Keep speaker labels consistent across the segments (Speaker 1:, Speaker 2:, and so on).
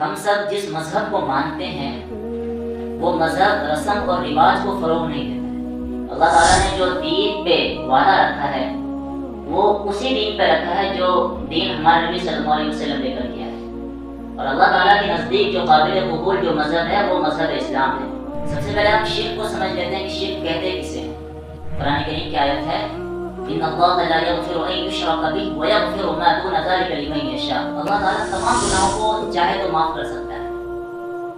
Speaker 1: ہم سب جس مذہب کو مانتے ہیں وہ مذہب رسم اور رواج کو فروغ نہیں دیتا ہے۔ اللہ تعالیٰ نے جو دین پہ وعدہ رکھا ہے وہ اسی دین پہ رکھا ہے جو دین ہمارے نبی صلی اللہ علیہ وسلم لے کر گیا ہے، اور اللہ تعالیٰ کے نزدیک جو قابل قبول جو مذہب ہے وہ مذہب اسلام ہے۔ سب سے پہلے ہم شرک کو سمجھ لیتے ہیں کہ شرک کہتے کسے ہیں۔ قرآن کریم کی آیت ہے ان اللہ لا یغفر ان یشرک بہ ویغفر ما دون ذلک لمن یشاء۔ اللہ تعالیٰ تمام گناہوں کو چاہے تو معاف کر سکتا ہے،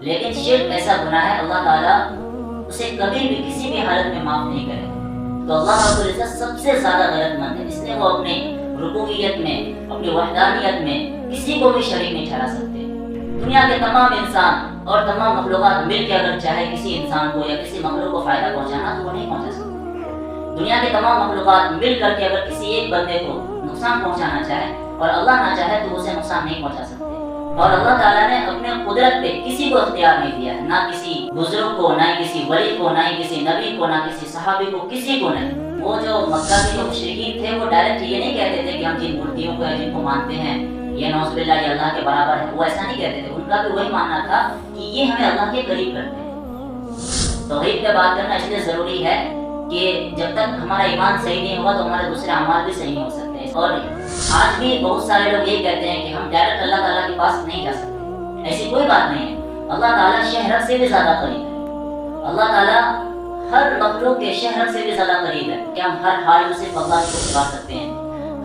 Speaker 1: لیکن شرک ایسا گناہ ہے اللہ تعالیٰ اسے کبھی بھی کسی بھی حالت میں معاف نہیں کرے۔ تو اللہ رب العزت سب سے زیادہ غلط مند ہے، اس لیے وہ اپنی ربوبیت میں اپنی وحدانیت میں کسی کو بھی شریک نہیں ٹھہرا سکتے۔ دنیا کے تمام انسان اور تمام مخلوقات مل کے اگر چاہے کسی انسان کو یا کسی مخلوق کو فائدہ پہنچانا تو وہ نہیں پہنچا سکتے۔ دنیا کے تمام مخلوقات مل کر کے اگر کسی ایک بندے کو نقصان پہنچانا چاہے اور اللہ نہ چاہے تو اسے نقصان نہیں پہنچا سکتے۔ اور اللہ تعالیٰ نے اپنے قدرت پہ کسی کو اختیار نہیں دیا ہے، نہ کسی بزرگ کو، نہ کسی ولی کو، نہ کسی نبی کو، نہ کسی صحابی کو، کسی کو نہیں۔ وہ جو مکہ کے جو مشرکین تھے وہ ڈائریکٹ یہ نہیں کہتے تھے کہ ہم جن مورتیوں کو یا جن کو مانتے ہیں یہ نعوذ باللہ یہ اللہ کے برابر ہے، وہ ایسا نہیں کہتے تھے۔ ان کا بھی وہی ماننا تھا کہ یہ ہمیں اللہ کے قریب کرتے ہیں۔ توحید پہ بات کرنا اس لیے ضروری ہے کہ جب تک ہمارا ایمان صحیح نہیں ہوگا تو ہمارے دوسرے اعمال بھی صحیح نہیں ہو سکتے۔ اور آج بھی بہت سارے لوگ یہ کہتے ہیں کہ ہم ڈائریکٹ اللہ تعالیٰ کے پاس نہیں جا سکتے، ایسی کوئی بات نہیں ہے۔ اللہ تعالیٰ شہرک سے بھی زیادہ قریب ہے، اللہ تعالیٰ ہر مخلوق کے شہرک سے بھی زیادہ قریب ہے کہ ہم ہر حال میں صرف اللہ کو پکار سکتے ہیں۔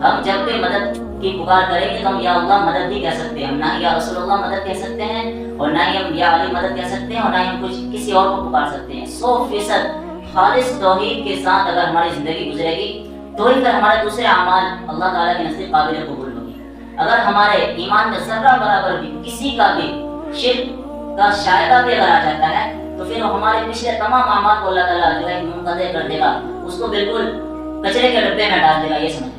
Speaker 1: ہم جب بھی مدد کی پکار کریں گے تو ہم یا اللہ مدد بھی کہہ سکتے ہیں، ہم نہ یا رسول اللہ مدد کہہ سکتے ہیں اور نہ ہی ہم یا علی مدد کہہ سکتے ہیں اور نہ ہی ہم کسی اور کو پکار سکتے ہیں۔ 100% خالص توحید کے ساتھ اگر ہماری زندگی گزرے گی تو ہی پھر ہمارے دوسرے اعمال اللہ تعالیٰ کے نزدیک قابل قبول ہوگی۔ اگر ہمارے ایمان میں ذرہ برابر بھی کسی کا بھی شرک کا شائبہ بھی اگر آ جاتا ہے تو پھر وہ ہمارے پچھلے تمام اعمال کو اللہ تعالیٰ جو ہے منقطع کر دے گا، اس کو بالکل کچرے کے ڈبے میں ڈال دے گا، یہ سمجھ۔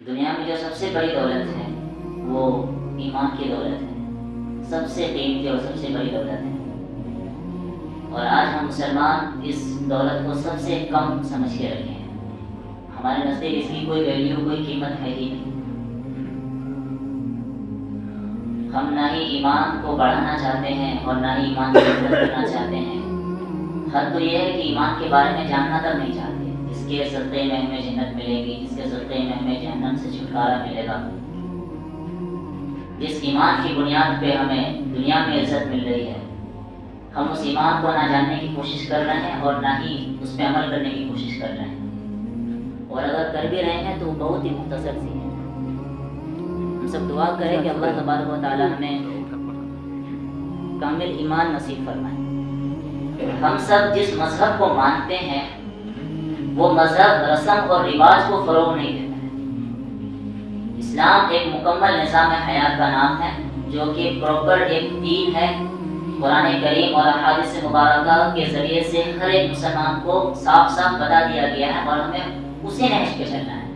Speaker 1: دنیا میں جو سب سے بڑی دولت ہے وہ ایمان کی دولت ہے، سب سے قیمتی اور سب سے بڑی دولت ہے، اور آج ہم مسلمان اس دولت کو سب سے کم سمجھ کے رکھے ہیں۔ ہمارے نزدیک اس کی کوئی ویلیو کوئی قیمت ہے ہی نہیں۔ ہم نہ ہی ایمان کو بڑھانا چاہتے ہیں اور نہ ہی ایمان کی عزت کرنا چاہتے ہیں۔ حد تو یہ ہے کہ ایمان کے بارے میں جاننا تک نہیں چاہتے، جس کے صدقے میں ہمیں جنت ملے گی، جس کے صدقے میں ہمیں جہنم سے چھٹکارا ملے گا، جس ایمان کی بنیاد پہ ہمیں دنیا میں عزت مل رہی ہے، ہم اس ایمان کو نہ جاننے کی کوشش کر رہے ہیں اور نہ ہی اس پہ عمل کرنے کی کوشش کر رہے ہیں، اور اگر کر بھی رہے ہیں تو بہت ہی مختصر سی ہے۔ ہم سب دعا کریں کہ اللہ تبارک و تعالی ہمیں کامل ایمان نصیب فرمائے۔ ہم سب جس مذہب کو مانتے ہیں وہ مذہب رسم اور رواج کو فروغ نہیں دیتا ہے۔ اسلام ایک مکمل نظام حیات کا نام ہے جو کہ پراپر ایک دین ہے۔ قرآن کریم اور احادیث مبارکہ کے ذریعے سے ہر ایک مسلمان کو صاف صاف بتا دیا گیا ہے اور ہمیں اسی نہج پہ چلنا ہے۔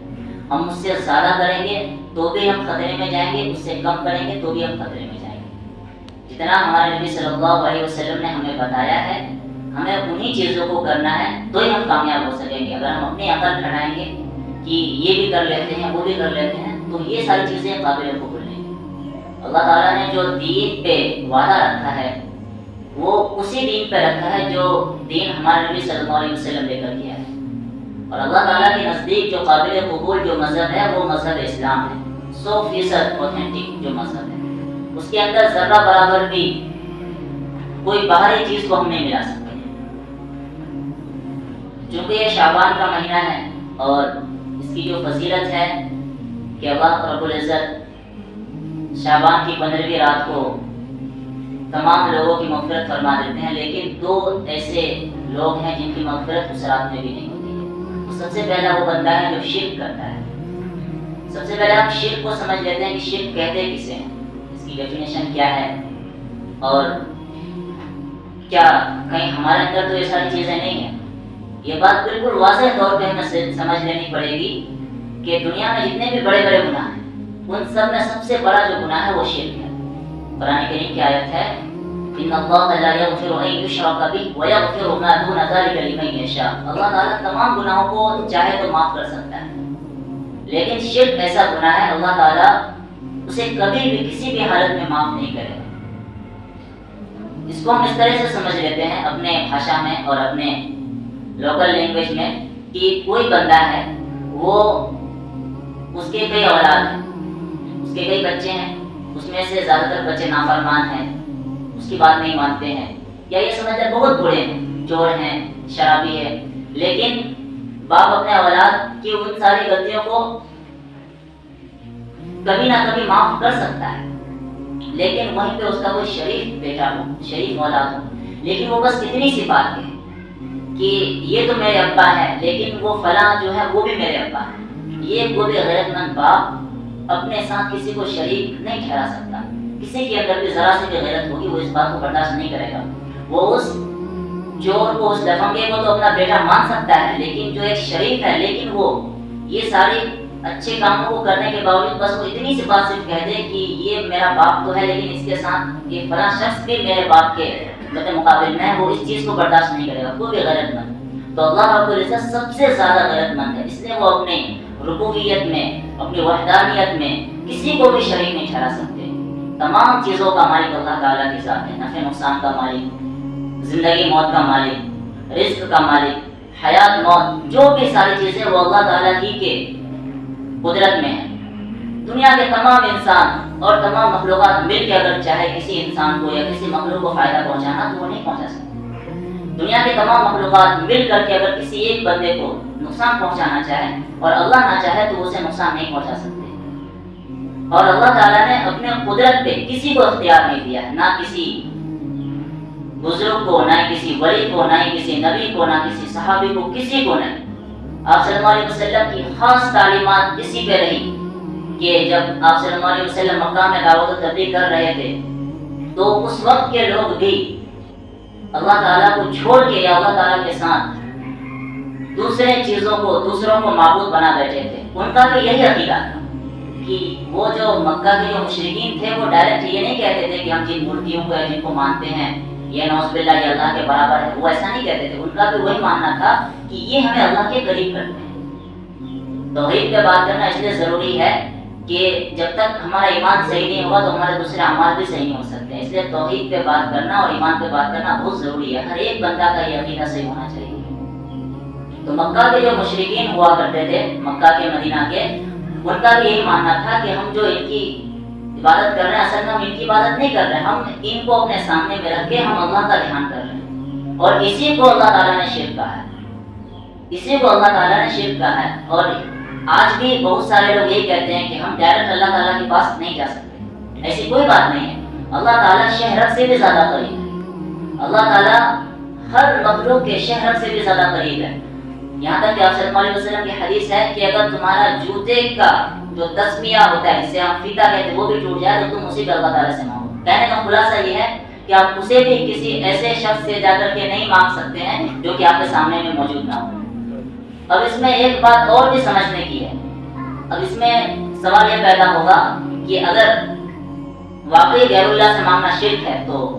Speaker 1: ہم اس سے زیادہ کریں گے تو بھی ہم خطرے میں جائیں گے، اس سے کم کریں گے تو بھی ہم خطرے میں جائیں گے۔ جتنا ہمارے نبی صلی اللہ علیہ وسلم نے ہمیں بتایا ہے ہمیں انہی چیزوں کو کرنا ہے تو ہی ہم کامیاب ہو سکیں گے۔ اگر ہم اپنی عقل کھڑائیں گے کہ یہ بھی کر لیتے ہیں وہ بھی کر لیتے ہیں تو یہ ساری چیزیں قابل قبول نہیں۔ اللہ تعالیٰ نے جو دین پہ وعدہ رکھا ہے وہ اسی دین پہ رکھا ہے جو دین ہمارے نبی صلی اللہ علیہ وسلم لے کر گیا ہے، اور اللہ تعالیٰ کے نزدیک جو قابل قبول جو مذہب ہے وہ مذہب اسلام ہے، 100% اوتھینٹک جو مذہب ہے۔ اس کے اندر ذرہ برابر بھی کوئی باہری چیز کو ہم نہیں ملا سکتے۔ چونکہ یہ شعبان کا مہینہ ہے اور اس کی جو فضیلت ہے کہ اللہ رب العزت شعبان کی 15ویں رات کو تمام لوگوں کی مغفرت فرما دیتے ہیں، لیکن 2 ایسے لوگ ہیں جن کی مغفرت اس رات میں بھی نہیں ہوتی ہے۔ سب سے پہلا وہ بندہ ہے جو شرک کرتا ہے۔ سب سے پہلے ہم شرک کو سمجھ لیتے ہیں کہ شرک کہتے کسے ہیں، اس کی ڈیفینیشن کیا ہے، اور کیا کہیں ہمارے اندر تو یہ ساری چیزیں نہیں ہیں۔ یہ بات بالکل واضح طور پہ ہمیں سمجھ لینی پڑے گی کہ دنیا میں جتنے بھی بڑے بڑے گناہ ہیں ان سب میں سب سے بڑا جو گناہ ہے وہ شرک ہے۔ قرآن کریم کی آیت ہے ان اللہ لا یغفر ان یشرک بہ ویغفر ما دون ذلک لمن یشاء. اللہ تعالیٰ تمام گناہوں کو چاہے تو معاف کر سکتا ہے، لیکن شرک ایسا گناہ ہے اللہ تعالیٰ اسے کبھی بھی کسی بھی حالت میں معاف نہیں کرے گا. اس کو ہم اس طرح سے سمجھ لیتے ہیں اپنے بھاشا میں اور اپنے لوکل لینگویج میں کہ کوئی بندہ ہے، وہ اس کے کئی اولاد ہیں، اس کے کئی بچے ہیں، اس میں سے زیادہ تر بچے نافرمان ہیں، اس کی بات نہیں مانتے ہیں، یا یہ سمجھتے ہیں بہت برے ہیں، چور ہیں، شرابی ہے، لیکن باپ اپنے اولاد کی ان ساری غلطیوں کو کبھی نہ کبھی معاف کر سکتا ہے. لیکن وہیں پہ اس کا کوئی شریف بیٹا ہو، شریف اولاد ہو، لیکن وہ بس اتنی سی بات ہے کہ یہ تو میرے ابا ہے لیکن وہ فلاں جو ہے وہ بھی میرے ابا ہے. یہ کوئی بھی غیرت مند باپ اپنے ساتھ کسی کو شریک نہیں ٹھہرا سکتا. کسی کے اندر بھی ذرا سی بھی غیرت ہوگی وہ اس بات کو برداشت نہیں کرے گا. وہ اس چور کو، اس لفنگے کو تو اپنا بیٹا مان سکتا ہے، لیکن جو ایک شریف ہے، لیکن وہ یہ ساری اچھے کاموں کو کرنے کے باوجود بس وہ اتنی سی بات صرف کہہ دے کہ یہ میرا باپ تو ہے لیکن اس کے ساتھ یہ فلاں شخص بھی میرے باپ کے مقابل میں ہے، وہ اس چیز کو برداشت نہیں کرے گا کوئی بھی غیرت مند. تو اللہ رب العزت سب سے زیادہ غیرت مند ہے، اس لیے وہ اپنی ربوبیت میں، اپنی وحدانیت میں کسی کو بھی شریک نہیں ٹھہرا سکتے. تمام چیزوں کا مالک اللہ تعالیٰ کے ساتھ ہے، نفع نقصان کا مالک، زندگی موت کا مالک، رزق کا مالک، حیات موت، جو بھی ساری چیزیں وہ اللہ تعالیٰ ہی کے قدرت میں ہے. دنیا کے تمام انسان اور تمام مخلوقات مل کے اگر چاہے کسی انسان کو یا کسی مخلوق کو فائدہ پہنچانا تو وہ نہیں پہنچا سکتے. دنیا کے تمام مخلوقات مل کر کے اگر کسی ایک بندے کو نقصان پہنچانا چاہے اور اللہ نہ چاہے تو اسے نقصان نہیں پہنچا سکتے. اور اللہ تعالیٰ نے اپنے قدرت پہ کسی کو اختیار نہیں دیا ہے، نہ کسی بزرگ کو، نہ کسی ولی کو، نہ کسی نبی کو، نہ کسی صحابی کو، کسی کو نہیں. آپ صلی اللہ علیہ وسلم کی خاص تعلیمات اسی پہ رہی کہ جب آپ صلی اللہ علیہ وسلم مکہ میں دعوت و تبلیغ کر رہے تھے تو اس وقت کے لوگ بھی اللہ تعالیٰ کو چھوڑ کے یا اللہ تعالیٰ کے ساتھ دوسرے چیزوں کو، دوسروں کو معبود بنا بیٹھے تھے. ان کا بھی یہی عقیدہ تھا کہ وہ جو مکہ کے جو مشرکین تھے وہ ڈائریکٹ یہ نہیں کہتے تھے کہ ہم جن مورتیوں کو یا جن کو مانتے ہیں یہ نعوذ باللہ یہ اللہ کے برابر ہے، وہ ایسا نہیں کہتے تھے. ان کا بھی وہی ماننا تھا کہ یہ ہمیں اللہ کے قریب کرتے ہیں. توحید پہ بات کرنا اس لیے ضروری ہے کہ جب تک ہمارا ایمان صحیح نہیں ہوگا تو ہمارے دوسرے اعمال بھی صحیح نہیں ہو سکتے ہیں. اس لیے توحید پہ بات کرنا اور ایمان پہ بات کرنا بہت ضروری ہے. ہر ایک بندہ کا یہ عقیدہ صحیح ہونا چاہیے. تو مکہ کے جو مشرکین ہوا کرتے تھے، مکہ کے مدینہ کے، ان کا بھی یہی ماننا تھا کہ ہم جو ان کی عبادت کر رہے ہیں اصل میں ہم ان کی عبادت نہیں کر رہے ہیں، ہم ان کو اپنے سامنے میں رکھ کے ہم اللہ کا دھیان کر رہے ہیں. اور اسی کو اللہ تعالیٰ نے شرک کہا ہے، اسی کو اللہ تعالیٰ نے شرک کہا ہے. اور آج بھی بہت سارے لوگ یہی کہتے ہیں کہ ہم ڈائریکٹ اللہ تعالیٰ کے پاس نہیں جا سکتے. ایسی کوئی بات نہیں ہے. اللہ تعالیٰ شہرت سے بھی زیادہ قریب ہے. اللہ تعالیٰ ہر مخلوق کے شہرت سے بھی زیادہ قریب ہے. یہاں تک کہ آپ صلی اللہ علیہ وسلم کی حدیث ہے کہ اگر تمہارا جوتے کا جو تسمیہ ہوتا ہے جسے ہم فیتا کہتے ہیں وہ بھی ٹوٹ جائے تو تم اسی کو اللہ تعالیٰ سے مانگو. کہنے کا خلاصہ یہ ہے کہ آپ اسے بھی کسی ایسے شخص سے جا کر کے نہیں مانگ سکتے ہیں جو کہ آپ کے سامنے میں موجود نہ ہو. اب اس میں ایک بات اور بھی سمجھنے کی ہے. اب اس میں سوال یہ پیدا ہوگا کہ اگر واقعی غیر اللہ سے مانگنا شرک ہے تو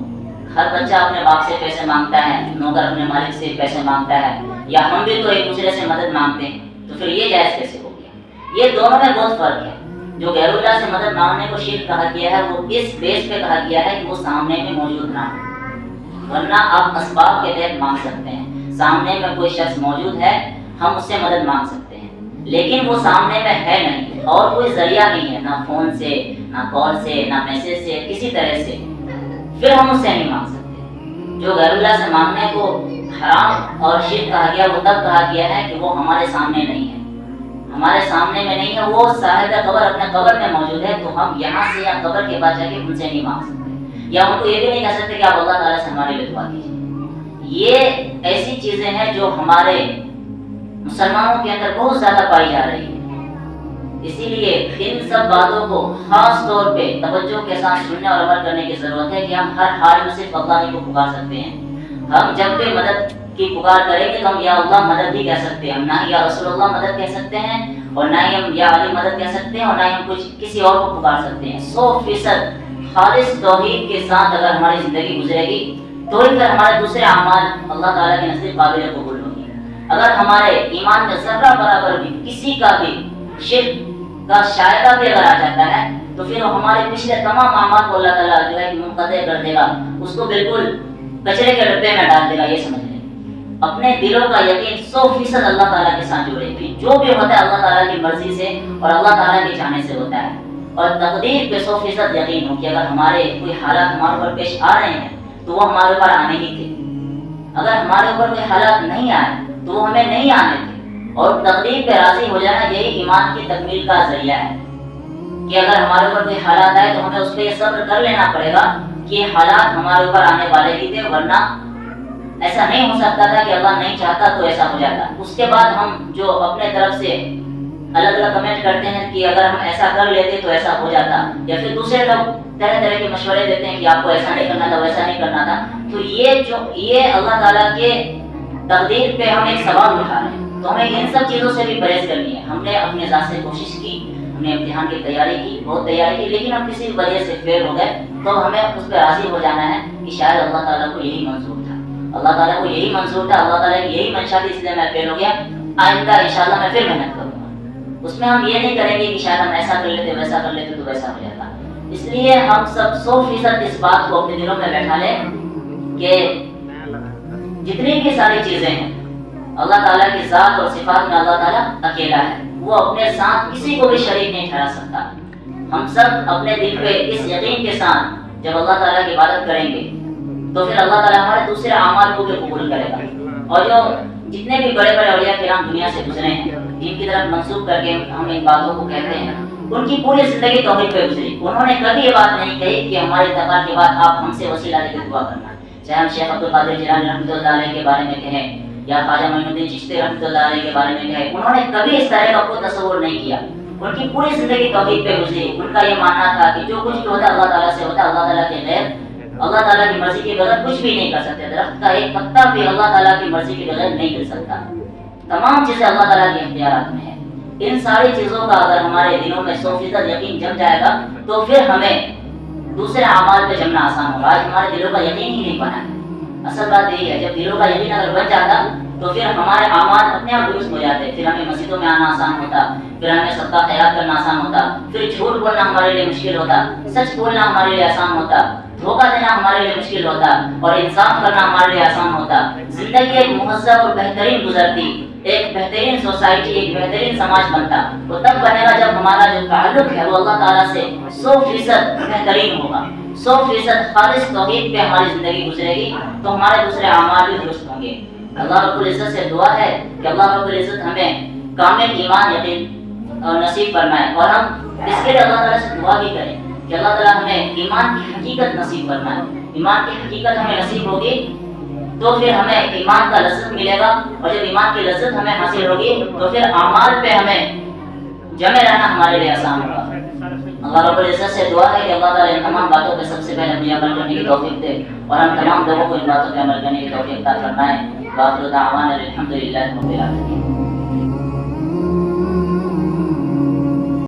Speaker 1: ہر بچہ اپنے باپ سے پیسے مانگتا ہے، نوکر اپنے مالک سے پیسے مانگتا ہے، یا ہم بھی تو ایک دوسرے سے مدد مانگتے ہیں، تو پھر یہ جائز کیسے ہو گیا؟ یہ دونوں میں بہت فرق ہے. جو غیر اللہ سے مدد مانگنے کو شرک کہا گیا ہے وہ اس بیس پہ کہا گیا ہے کہ وہ سامنے میں موجود نہ ہو، ورنہ آپ اسباب کے تحت مانگ سکتے ہیں. سامنے میں کوئی شخص موجود ہے ہم اس سے مدد مانگ سکتے ہیں، لیکن وہ سامنے میں ہے نہیں اور کوئی ذریعہ نہیں ہے، نہ فون سے، نہ کال سے، نہ میسج سے، کسی طرح سے، پھر ہم اس سے نہیں مانگ سکتے. جو غیر اللہ سے مانگنے کو حرام اور شرک کہا گیا وہ تب کہا گیا ہے کہ وہ ہمارے سامنے نہیں ہے، ہمارے سامنے میں نہیں ہے، وہ صاحب قبر اپنے قبر میں موجود ہے، تو ہم یہاں سے یا قبر کے پاس جا کے ان سے نہیں مانگ سکتے، یا ان کو یہ بھی نہیں کہہ سکتے کہ آپ اللہ تعالیٰ سے ہمارے لیے دعا کیجیے. یہ ایسی چیزیں ہیں جو ہمارے مسلمانوں کے اندر بہت زیادہ پائی جا رہی ہے. اسی لیے ان سب باتوں کو خاص طور پہ توجہ کے ساتھ سننے اور عمل کرنے کی ضرورت ہے کہ ہم ہر حال میں صرف اللہ ہی کو پکار سکتے ہیں. ہم جب بھی مدد کی پکار کریں گے تو ہم یا اللہ مدد بھی کہہ سکتے ہیں، ہم نہ ہی یا رسول اللہ مدد کہہ سکتے ہیں اور نہ ہی ہم یا علی مدد کہہ سکتے ہیں اور نہ ہی ہم کچھ کسی اور کو پکار سکتے ہیں. 100% خالص توحید کے ساتھ اگر ہماری زندگی گزرے گی تو ہی پھر ہمارے دوسرے اعمال اللہ تعالیٰ کے نزدیک قابل قبول ہوں گے۔ اگر ہمارے ایمان میں ذرہ برابر بھی کسی کا بھی شرک کا شائبہ بھی اگر آ جاتا ہے تو پھر ہمارے پچھلے تمام اعمال کو اللہ تعالیٰ جو ہے منقطع کر دے گا، اس کو بالکل کچرے کے ڈبے میں ڈال دے گا۔ یہ سمجھ لیں اپنے دلوں کا یقین 100% اللہ تعالیٰ کے ساتھ جڑے گی۔ جو بھی ہوتا ہے اللہ تعالیٰ کی مرضی سے اور اللہ تعالیٰ کے چاہنے سے ہوتا ہے، اور تقدیر پہ 100% یقین ہو کہ اگر ہمارے کوئی حالات ہمارے اوپر پیش آ رہے ہیں تو وہ ہمارے اوپر آنے ہی تھے، اگر ہمارے اوپر کوئی حالات نہیں آئے تو وہ ہمیں نہیں آنے تھے۔ اور تقدیر پہ راضی ہو جانا یہی ایمان کی تکمیل کا ذریعہ ہے کہ اگر ہمارے اوپر کوئی حالات آئے تو ہمیں اس پہ یہ صبر کر لینا پڑے گا کہ یہ حالات ہمارے اوپر آنے والے ہی تھے، ورنہ ایسا نہیں ہو سکتا تھا کہ اللہ نہیں چاہتا تو ایسا ہو جاتا۔ اس کے بعد ہم جو اپنے طرف سے الگ الگ کمنٹ کرتے ہیں کہ اگر ہم ایسا کر لیتے تو ایسا ہو جاتا، یا پھر دوسرے لوگ طرح طرح کے مشورے دیتے ہیں کہ آپ کو ایسا نہیں کرنا تھا، ویسا نہیں کرنا تھا، تو یہ اللہ تعالیٰ کے تقدیر پہ ہم ایک سوال اٹھا رہے ہیں۔ تو ہمیں ان سب چیزوں سے بھی پرہیز کرنی ہے۔ ہم نے اپنے ذات سے کوشش کی، ہم نے امتحان کی تیاری کی، بہت تیاری کی، لیکن ہم کسی وجہ سے فیل ہو گئے تو ہمیں اس پہ راضی ہو جانا ہے کہ شاید اللہ تعالیٰ کو یہی منظور تھا، اللہ تعالیٰ کو یہی منظور تھا، اللہ تعالیٰ کی یہی منشا تھی، اس لیے میں فیل ہو گیا، آئندہ انشاءاللہ میں پھر محنت کروں گا۔ اس میں ہم یہ نہیں کریں گے کہ شاید ہم ایسا کر لیتے ویسا کر لیتے تو ویسا ہو جاتا۔ اس لیے ہم سب 100% اس بات کو اپنے دلوں میں بیٹھا لیں کہ جتنی بھی ساری چیزیں ہیں اللہ تعالیٰ کی ذات اور صفات میں اللہ تعالیٰ اکیلا ہے، وہ اپنے ساتھ کسی کو بھی شریک نہیں ٹھہرا سکتا۔ ہم سب اپنے دل پہ اس یقین کے ساتھ جب اللہ تعالیٰ کی عبادت کریں گے تو پھر اللہ تعالیٰ ہمارے دوسرے اعمال کو بھی قبول کرے گا۔ اور جو جتنے بھی بڑے بڑے اولیاء کرام دنیا سے گزرے ہیں، جن کی طرف منسوب کر کے ہم ان باتوں کو کہتے ہیں، ان کی پوری زندگی توحید پہ گزری۔ انہوں نے کبھی یہ بات نہیں کہی کہ ہمارے انتقال کے بعد آپ ہم سے وسیلہ لے کے دعا کرنا، چاہے ہم شیخ عبدالقادر جیلانی رحمۃ اللہ علیہ کے بارے میں کہیں یا خواجہ معین الدین چشتی رحمۃ اللہ علیہ کے بارے میں کہیں، انہوں نے کبھی اس طرح کا کوئی تصور نہیں کیا۔ ان کی پوری زندگی توحید پہ گزری۔ ان کا یہ ماننا تھا کہ جو کچھ بھی ہوتا ہے اللہ تعالیٰ سے ہوتا ہے، اللہ تعالیٰ کے غیر، اللہ تعالیٰ کی مرضی کے بغیر کچھ بھی نہیں کر سکتے۔ درخت کا ایک پتا بھی اللہ تعالیٰ کی مرضی کے بغیر نہیں گر سکتا۔ تمام چیزیں اللہ تعالیٰ کے اختیارات میں ہیں۔ ان ساری چیزوں کا اگر ہمارے دلوں میں 100% یقین جم جائے گا تو پھر ہمیں دوسرے اعمال پہ جمنا آسان ہوگا۔ آج ہمارے دلوں کا یقین ہی نہیں بنا ہے۔ اصل بات یہی ہے، جب دلوں کا یقین اگر بن جاتا تو پھر ہمارے اعمال اپنے آپ درست ہو جاتے، پھر ہمیں مسجدوں میں آنا آسان ہوتا، پھر ہمیں صدقہ خیرات کرنا آسان ہوتا، پھر جھوٹ بولنا ہمارے لیے مشکل ہوتا، سچ بولنا ہمارے لیے آسان ہوتا، دھوکہ دینا ہمارے لیے مشکل ہوتا، اور انصاف کرنا ہمارے لیے آسان ہوتا۔ زندگی ایک مہذب اور بہترین گزرتی، ایک بہترین سوسائٹی، ایک بہترین سماج بنتا۔ وہ تب بنے گا جب ہمارا جو تعلق ہے وہ اللہ تعالیٰ سے 100% بہترین ہوگا، 100% خالص توحید پہ ہماری زندگی گزرے گی، تو ہمارے دوسرے اعمال بھی درست ہوں گے۔ اللہ رب العزت سے دعا ہے کہ اللہ رب العزت ہمیں کامل ایمان یقین نصیب فرمائے، اور ہم اس کے لیے اللہ تعالیٰ سے دعا بھی کریں کہ اللہ تعالیٰ ہمیں ایمان کی حقیقت نصیب فرمائے۔ ایمان کی حقیقت ہمیں نصیب ہوگی تو پھر ہمیں ایمان کا لذت ملے گا، اور جب ایمان کی لذت ہمیں حاصل ہوگی تو پھر اعمال پہ ہمیں جمع رہنا ہمارے لیے آسان ہوگا۔ اللہ رب العزت سے دعا ہے کہ اللہ تعالیٰ ان تمام باتوں پہ سب سے پہلے ہمیں عمل کرنے کی توفیق دے، اور ہم تمام لوگوں کو ان باتوں پہ عمل کرنے کی توفیق عطا فرمائے۔ وآخر دعوانا الحمد للہ رب العالمین۔